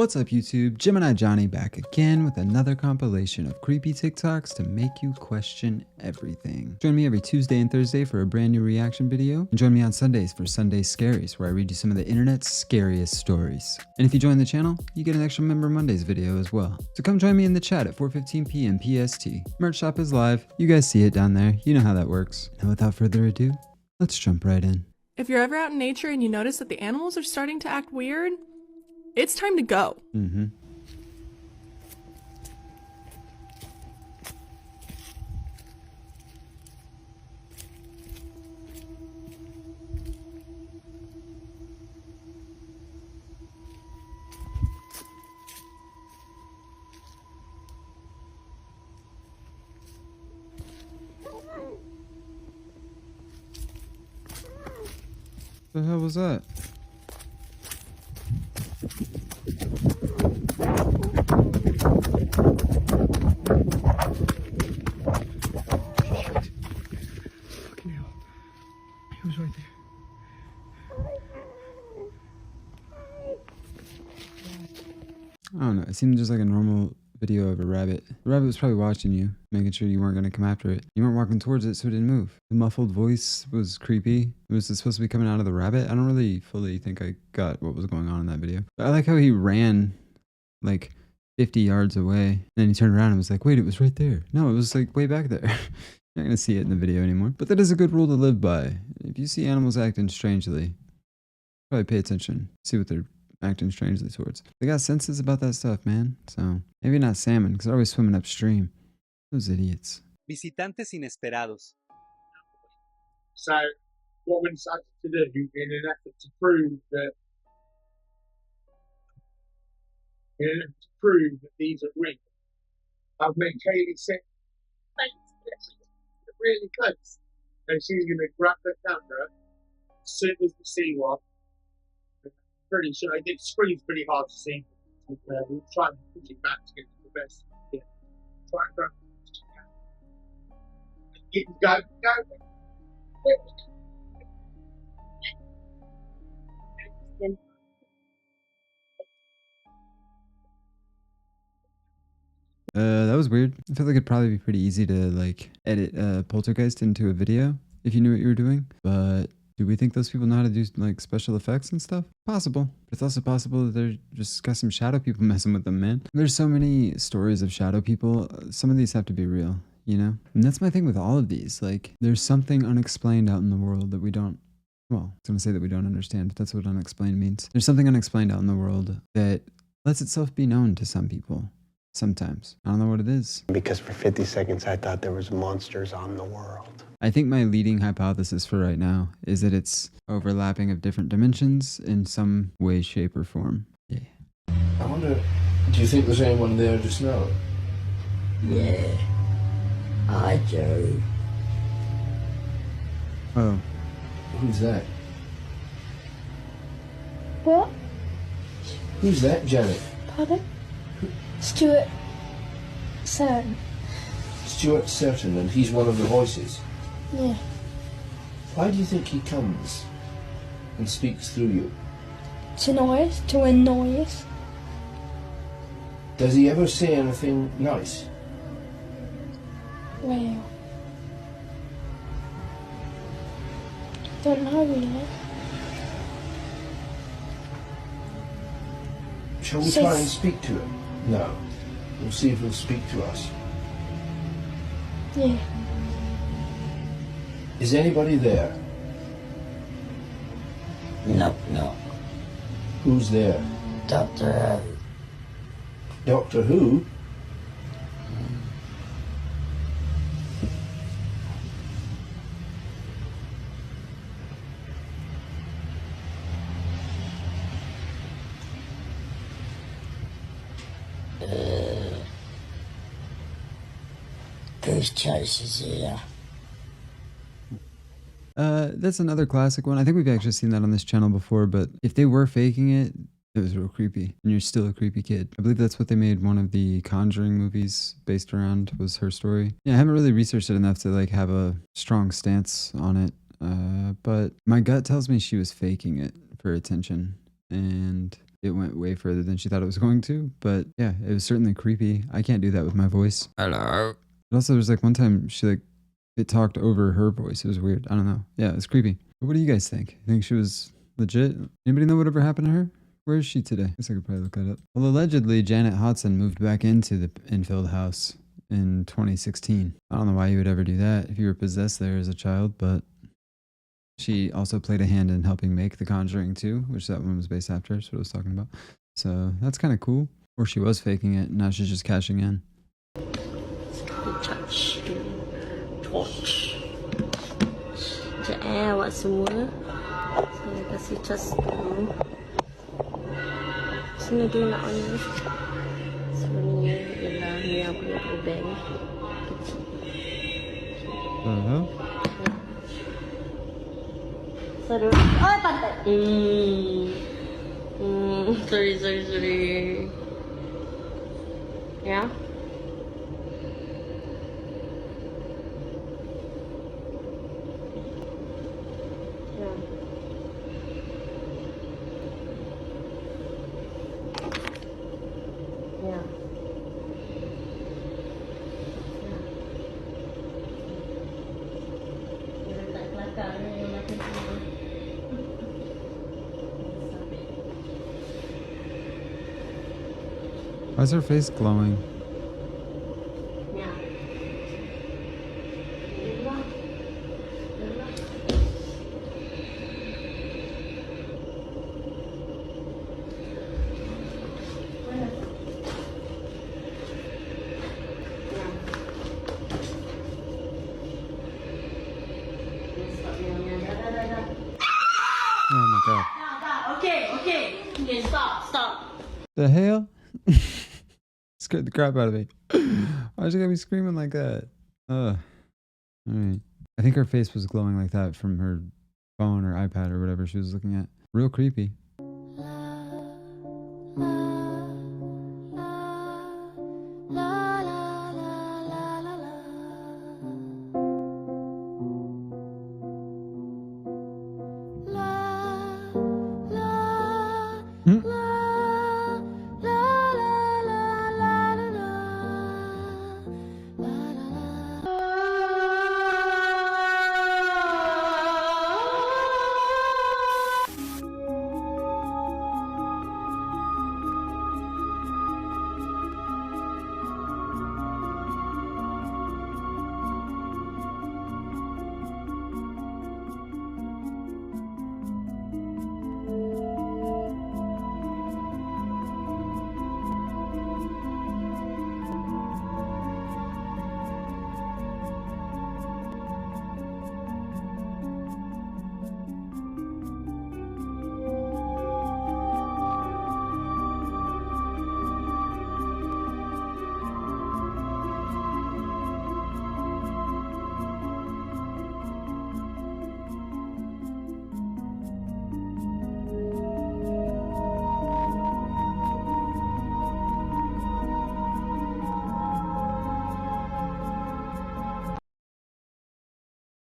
What's up YouTube, Gemini Johnny back again with another compilation of creepy TikToks to make you question everything. Join me every Tuesday and Thursday for a brand new reaction video, and join me on Sundays for Sunday Scaries, where I read you some of the internet's scariest stories. And if you join the channel, you get an extra Member Mondays video as well. So come join me in the chat at 4:15 p.m. PST. Merch shop is live, you guys see it down there, you know how that works. And without further ado, let's jump right in. If you're ever out in nature and you notice that the animals are starting to act weird, it's time to go. What the hell was that? Fucking hell. He was right there. I don't know, it seemed just like a normal video of a rabbit. The rabbit was probably watching you, making sure you weren't going to come after it. You weren't walking towards it, so it didn't move. The muffled voice was creepy. Was it supposed to be coming out of the rabbit? I don't really fully think I got what was going on in that video. But I like how he ran like 50 yards away, and then he turned around and was like, wait, it was right there. No, it was like way back there. You're not going to see it in the video anymore. But that is a good rule to live by. If you see animals acting strangely, probably pay attention. See what they're acting strangely towards. They got senses about that stuff, man. So maybe not salmon, because they're always swimming upstream. Those idiots. Visitantes inesperados. So, what we decided to do in an effort to prove that, these are real, I've made Kaylee sit really close, and she's going to grab the camera as soon as we see one. Pretty sure I did screens pretty hard to see. We'll try and push it back to get to the best. Yeah. Try and grab it. Go. That was weird. I feel like it'd probably be pretty easy to like edit poltergeist into a video if you knew what you were doing. But do we think those people know how to do like special effects and stuff? Possible. But it's also possible that they're just got some shadow people messing with them, man. There's so many stories of shadow people. Some of these have to be real, you know? And that's my thing with all of these. Like, there's something unexplained out in the world that we don't, well, I was going to say that we don't understand, but that's what unexplained means. There's something unexplained out in the world that lets itself be known to some people. Sometimes. I don't know what it is. Because for 50 seconds I thought there was monsters on the world. I think my leading hypothesis for right now is that it's overlapping of different dimensions in some way, shape, or form. Yeah. I wonder, do you think there's anyone there just now? Yeah, I do. Oh. Who's that? What? Who's that, Janet? Pardon? Stuart Certain. Stuart Certain, and he's one of the voices. Yeah. Why do you think he comes and speaks through you? To annoy us. Does he ever say anything nice? Well, don't know really. Shall we try and speak to him? No. We'll see if he'll speak to us. Yeah. Is anybody there? No. Who's there? Doctor Who. Doctor Who? Goose Chasers here. That's another classic one. I think we've actually seen that on this channel before, but if they were faking it, it was real creepy. And you're still a creepy kid. I believe that's what they made one of the Conjuring movies based around, was her story. Yeah, I haven't really researched it enough to like have a strong stance on it. But my gut tells me she was faking it for attention. And it went way further than she thought it was going to. But yeah, it was certainly creepy. I can't do that with my voice. Hello. But also, there's like one time she like it talked over her voice. It was weird. I don't know. Yeah, it was creepy. But what do you guys think? You think she was legit? Anybody know whatever happened to her? Where is she today? I guess I could probably look that up. Well, allegedly, Janet Hodson moved back into the infield house in 2016. I don't know why you would ever do that if you were possessed there as a child, but she also played a hand in helping make The Conjuring 2, which that one was based after. That's what I was talking about. So that's kind of cool. Or she was faking it, now she's just cashing in. Touch. Trẻ awak semua, saya kasih touch dulu. Sini dulu nak on ni. Sebenarnya ialah ni aku punya bank. Sorry. Oh, pantai. Sorry. Ya. Why is her face glowing? Oh my god. Okay, stop. The hell? Scared the crap out of me. Why is she gonna be screaming like that? Alright. I think her face was glowing like that from her phone or iPad or whatever she was looking at. Real creepy.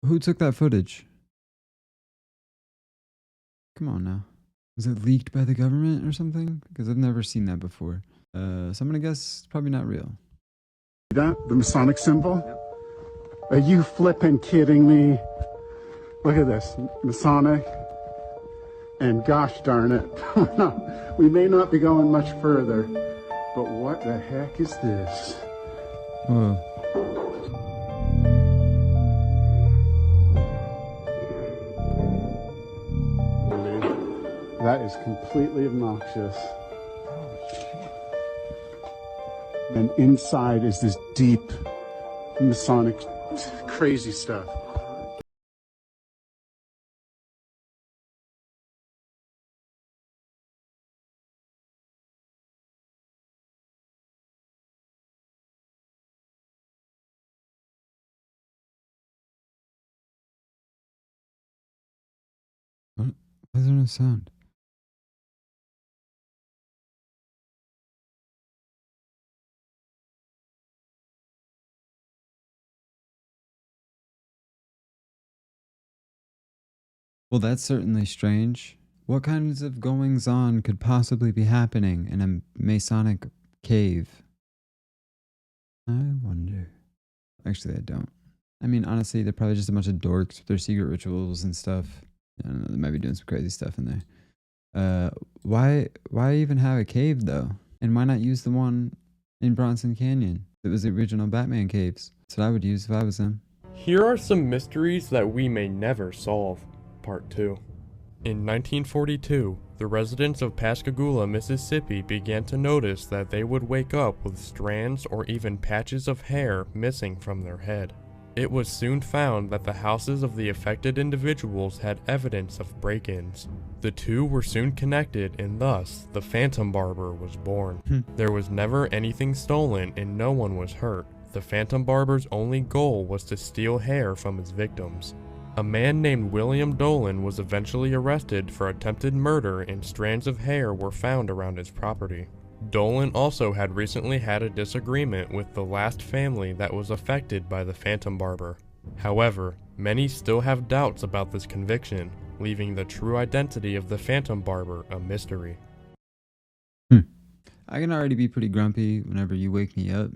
Who took that footage? Come on now. Was it leaked by the government or something? Because I've never seen that before. So I'm gonna guess it's probably not real. That the Masonic symbol? Are you flipping kidding me? Look at this, Masonic. And gosh darn it, we may not be going much further, but what the heck is this? Whoa. That is completely obnoxious. And inside is this deep Masonic crazy stuff. What? Why is there no sound? Well, that's certainly strange. What kinds of goings on could possibly be happening in a Masonic cave? I wonder. Actually, I don't. I mean, honestly, they're probably just a bunch of dorks with their secret rituals and stuff. I don't know. They might be doing some crazy stuff in there. Why even have a cave though? And why not use the one in Bronson Canyon? It was the original Batman caves. That's what I would use if I was them. Here are some mysteries that we may never solve. Part 2. In 1942, the residents of Pascagoula, Mississippi began to notice that they would wake up with strands or even patches of hair missing from their head. It was soon found that the houses of the affected individuals had evidence of break-ins. The two were soon connected, and thus, the Phantom Barber was born. There was never anything stolen and no one was hurt. The Phantom Barber's only goal was to steal hair from his victims. A man named William Dolan was eventually arrested for attempted murder, and strands of hair were found around his property. Dolan also had recently had a disagreement with the last family that was affected by the Phantom Barber. However, many still have doubts about this conviction, leaving the true identity of the Phantom Barber a mystery. I can already be pretty grumpy whenever you wake me up.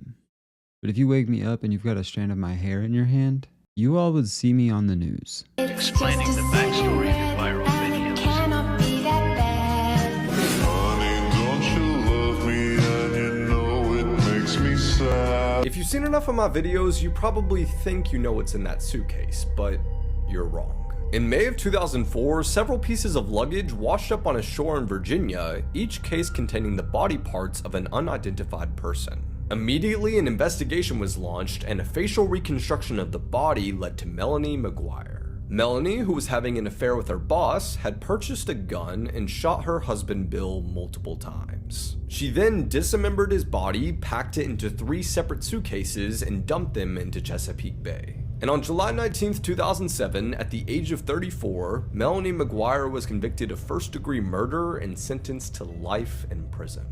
But if you wake me up and you've got a strand of my hair in your hand, you all would see me on the news. Explaining the backstory of your viral videos. Cannot be that bad. Honey, don't you love me and you know it makes me sad. If you've seen enough of my videos, you probably think you know what's in that suitcase, but you're wrong. In May of 2004, several pieces of luggage washed up on a shore in Virginia, each case containing the body parts of an unidentified person. Immediately, an investigation was launched, and a facial reconstruction of the body led to Melanie McGuire. Melanie, who was having an affair with her boss, had purchased a gun and shot her husband Bill multiple times. She then dismembered his body, packed it into 3 separate suitcases, and dumped them into Chesapeake Bay. And on July 19, 2007, at the age of 34, Melanie McGuire was convicted of first-degree murder and sentenced to life in prison.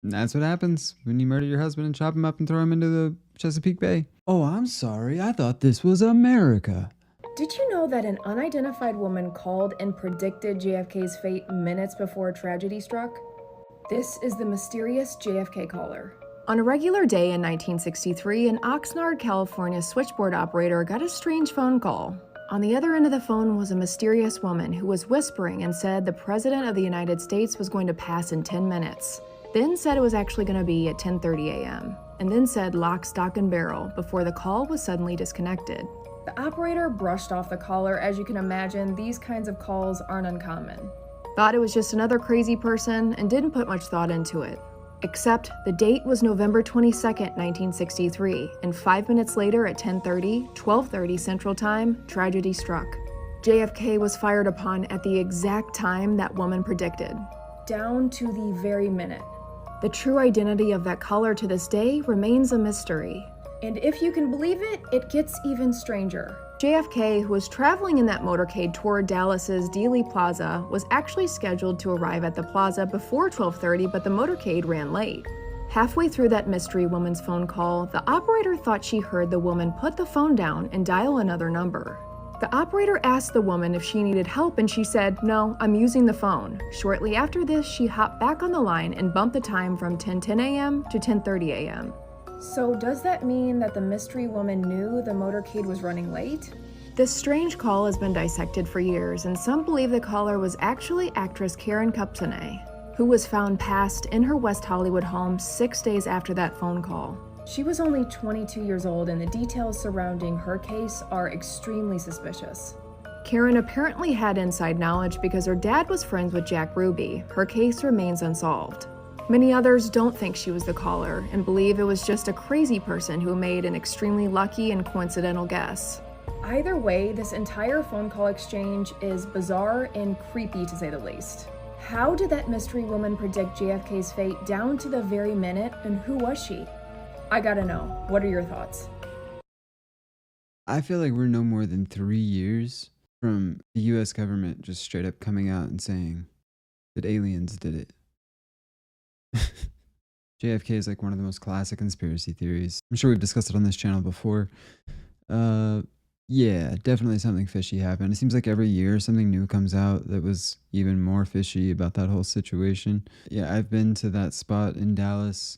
That's what happens when you murder your husband and chop him up and throw him into the Chesapeake Bay. Oh, I'm sorry. I thought this was America. Did you know that an unidentified woman called and predicted JFK's fate minutes before tragedy struck? This is the mysterious JFK caller. On a regular day in 1963, an Oxnard, California switchboard operator got a strange phone call. On the other end of the phone was a mysterious woman who was whispering and said the President of the United States was going to pass in 10 minutes. Then said it was actually going to be at 10:30 a.m. and then said lock, stock, and barrel before the call was suddenly disconnected. The operator brushed off the caller. As you can imagine, these kinds of calls aren't uncommon. Thought it was just another crazy person and didn't put much thought into it. Except the date was November 22nd, 1963, and 5 minutes later at 10:30, 12:30 Central Time, tragedy struck. JFK was fired upon at the exact time that woman predicted, down to the very minute. The true identity of that caller to this day remains a mystery. And if you can believe it, it gets even stranger. JFK, who was traveling in that motorcade toward Dallas's Dealey Plaza, was actually scheduled to arrive at the plaza before 12:30, but the motorcade ran late. Halfway through that mystery woman's phone call, the operator thought she heard the woman put the phone down and dial another number. The operator asked the woman if she needed help, and she said, "No, I'm using the phone." Shortly after this, she hopped back on the line and bumped the time from 10:10 a.m. to 10:30 a.m. So does that mean that the mystery woman knew the motorcade was running late? This strange call has been dissected for years, and some believe the caller was actually actress Karen Kupczynski, who was found passed in her West Hollywood home 6 days after that phone call. She was only 22 years old, and the details surrounding her case are extremely suspicious. Karen apparently had inside knowledge because her dad was friends with Jack Ruby. Her case remains unsolved. Many others don't think she was the caller and believe it was just a crazy person who made an extremely lucky and coincidental guess. Either way, this entire phone call exchange is bizarre and creepy to say the least. How did that mystery woman predict JFK's fate down to the very minute, and who was she? I gotta know. What are your thoughts? I feel like we're no more than 3 years from the US government just straight up coming out and saying that aliens did it. JFK is like one of the most classic conspiracy theories. I'm sure we've discussed it on this channel before. Yeah, definitely something fishy happened. It seems like every year something new comes out that was even more fishy about that whole situation. Yeah, I've been to that spot in Dallas.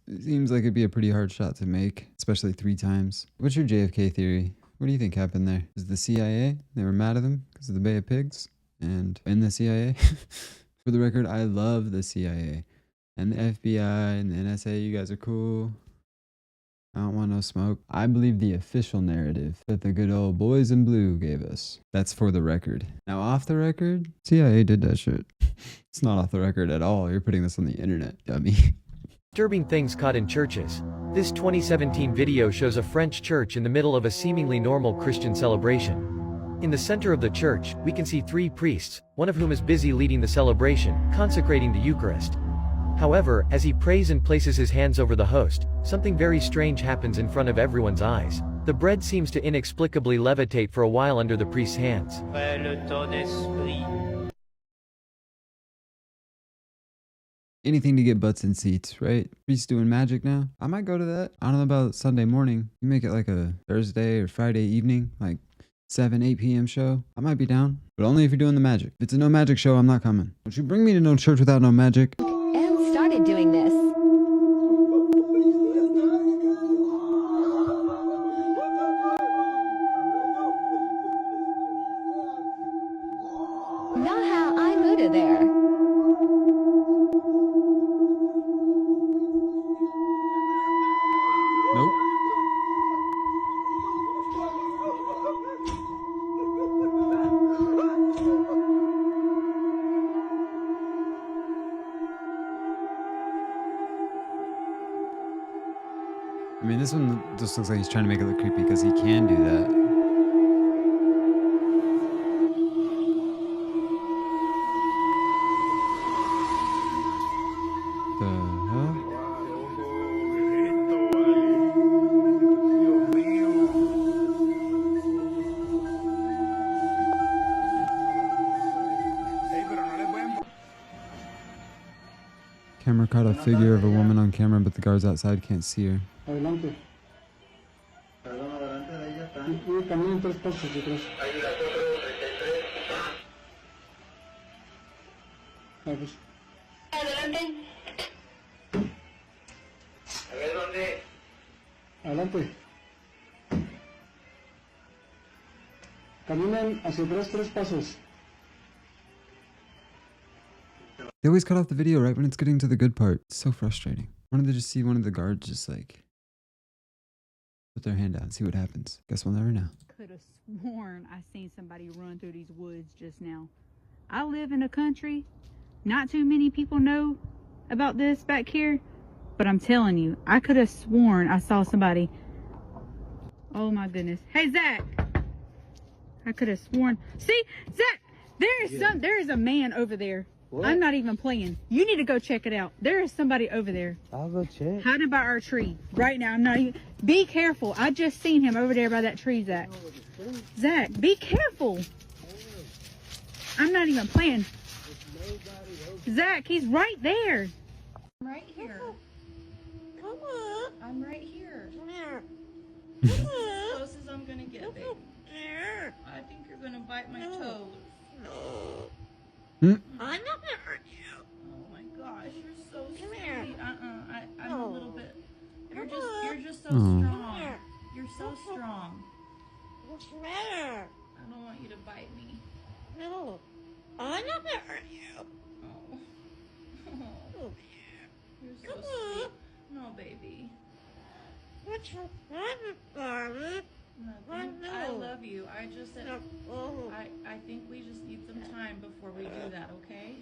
It seems like it'd be a pretty hard shot to make, especially 3 times. What's your JFK theory? What do you think happened there? Is the CIA? They were mad at him because of the Bay of Pigs and in the CIA? For the record, I love the CIA and the FBI and the NSA. You guys are cool. I don't want no smoke. I believe the official narrative that the good old boys in blue gave us. That's for the record. Now, off the record, CIA did that shit. It's not off the record at all. You're putting this on the internet, dummy. Disturbing things caught in churches. This 2017 video shows a French church in the middle of a seemingly normal Christian celebration. In the center of the church, we can see 3 priests, one of whom is busy leading the celebration, consecrating the Eucharist. However, as he prays and places his hands over the host, something very strange happens in front of everyone's eyes. The bread seems to inexplicably levitate for a while under the priest's hands. Anything to get butts in seats, right? Priest doing magic now. I might go to that. I don't know about Sunday morning. You make it like a Thursday or Friday evening, like 7, 8 p.m. show. I might be down, but only if you're doing the magic. If it's a no magic show, I'm not coming. Don't you bring me to no church without no magic. And started doing this. Not how I moved there. Nope. I mean, this one just looks like he's trying to make it look creepy because he can do that. The hell? Camera caught a figure of a woman on camera, but the guards outside can't see her. Adelante. Y caminen 3 pasos detrás. Adelante. A ver dónde. Adelante. Caminen hacia atrás 3 pasos. They always cut off the video right when it's getting to the good part. It's so frustrating. Why don't they just see one of the guards just like put their hand out and see what happens? Guess we'll never know. Could have sworn I seen somebody run through these woods just now. I live in a country. Not too many people know about this back here, but I'm telling you, I could have sworn I saw somebody. Oh my goodness. Hey, Zach. I could have sworn. See, Zach, there is a man over there. What? I'm not even playing. You need to go check it out. There is somebody over there. I'll go check. Hiding by our tree right now. I'm not even. Be careful. I just seen him over there by that tree, Zach. Zach, be careful. I'm not even playing. Zach, he's right there. I'm right here. Come on. I'm right here. Come here. This is as close as I'm gonna get, baby. I think you're gonna bite my toes. No. Hmm? I'm not gonna hurt you. Oh my gosh, you're so Come sweet. here. I'm a little bit. You're just so Oh. strong. You're so strong. What's the matter? I don't want you to bite me. No. I'm not gonna hurt you. Oh. Oh. You're so Come sweet. on. No, baby. What's your problem, darling? Nothing. I love you. I just said. Oh. I think we just need some time before we do that, okay?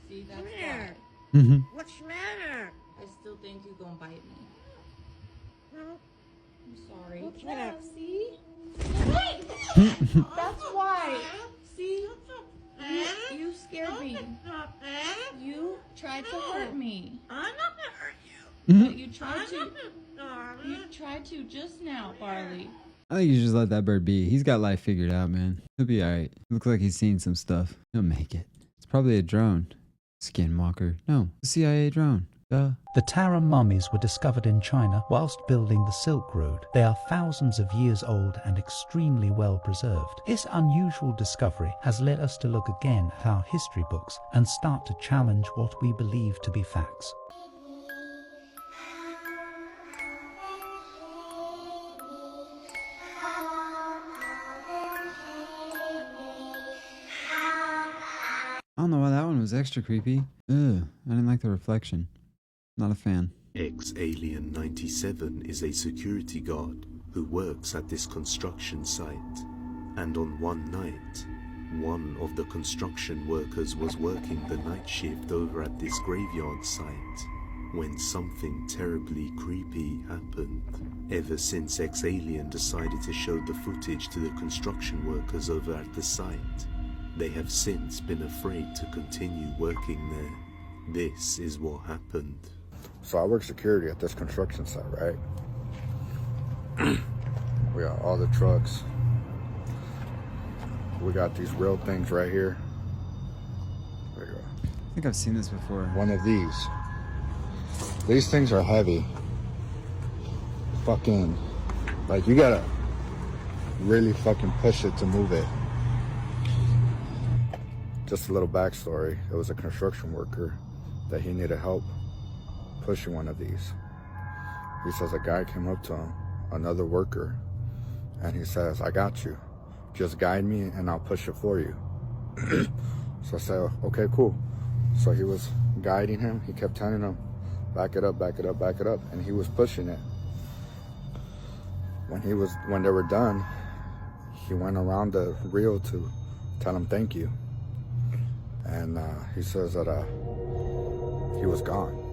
See, that's Come why. here. Mm-hmm. What's the matter? I still think you're gonna bite me. No. I'm sorry. What's that? See? That's why. See? You scared me. You tried to hurt me. I'm not gonna hurt you. But you tried to. You tried to just now, Barley. I think you just let that bird be. He's got life figured out, man. He'll be alright. Looks like he's seen some stuff. He'll make it. It's probably a drone. Skinwalker. No, the CIA drone. Duh. The Tara mummies were discovered in China whilst building the Silk Road. They are thousands of years old and extremely well preserved. This unusual discovery has led us to look again at our history books and start to challenge what we believe to be facts. I don't know why that one was extra creepy. Ugh, I didn't like the reflection. Not a fan. Ex-Alien 97 is a security guard who works at this construction site. And on one night, one of the construction workers was working the night shift over at this graveyard site when something terribly creepy happened. Ever since Ex-Alien decided to show the footage to the construction workers over at the site, they have since been afraid to continue working there. This is what happened. So I work security at this construction site, right? We got all the trucks. We got these real things right here. There you go. I think I've seen this before. One of these. These things are heavy. Fucking, like you gotta really fucking push it to move it. Just a little backstory. It was a construction worker that he needed help pushing one of these. He says a guy came up to him, another worker, and he says, "I got you. Just guide me and I'll push it for you." So I said, "Okay, cool." So he was guiding him. He kept telling him, "Back it up, back it up, back it up," and he was pushing it. When they were done, he went around the reel to tell him thank you. And he says that he was gone.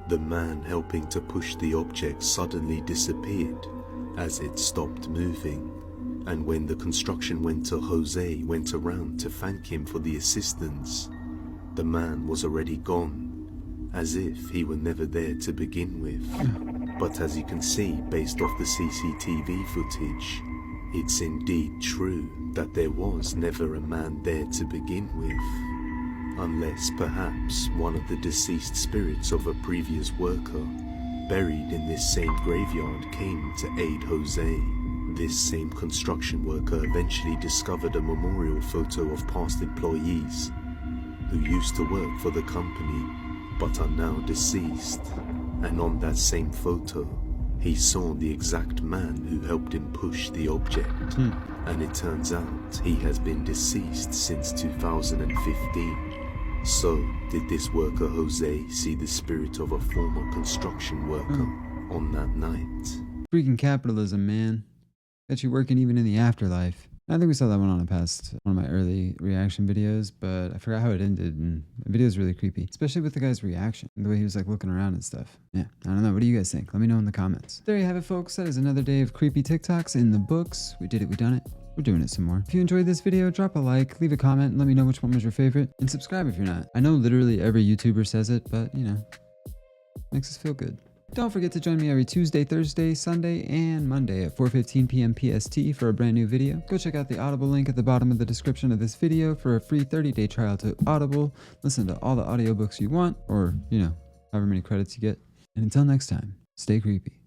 The man helping to push the object suddenly disappeared as it stopped moving, and when the construction Jose went around to thank him for the assistance, the man was already gone, as if he were never there to begin with. But as you can see based off the CCTV footage, it's indeed true that there was never a man there to begin with. Unless perhaps one of the deceased spirits of a previous worker buried in this same graveyard came to aid Jose. This same construction worker eventually discovered a memorial photo of past employees who used to work for the company but are now deceased. And on that same photo, he saw the exact man who helped him push the object. And it turns out he has been deceased since 2015. So, did this worker Jose see the spirit of a former construction worker on that night? Freaking capitalism, man. Got you working even in the afterlife. I think we saw that one on one of my early reaction videos, but I forgot how it ended, and the video is really creepy, especially with the guy's reaction, the way he was like looking around and stuff. Yeah, I don't know. What do you guys think? Let me know in the comments. There you have it, folks. That is another day of creepy TikToks in the books. We did it. We done it. We're doing it some more. If you enjoyed this video, drop a like, leave a comment, and let me know which one was your favorite, and subscribe if you're not. I know literally every YouTuber says it, but you know, makes us feel good. Don't forget to join me every Tuesday, Thursday, Sunday, and Monday at 4:15 p.m. PST for a brand new video. Go check out the Audible link at the bottom of the description of this video for a free 30-day trial to Audible. Listen to all the audiobooks you want, or, you know, however many credits you get. And until next time, stay creepy.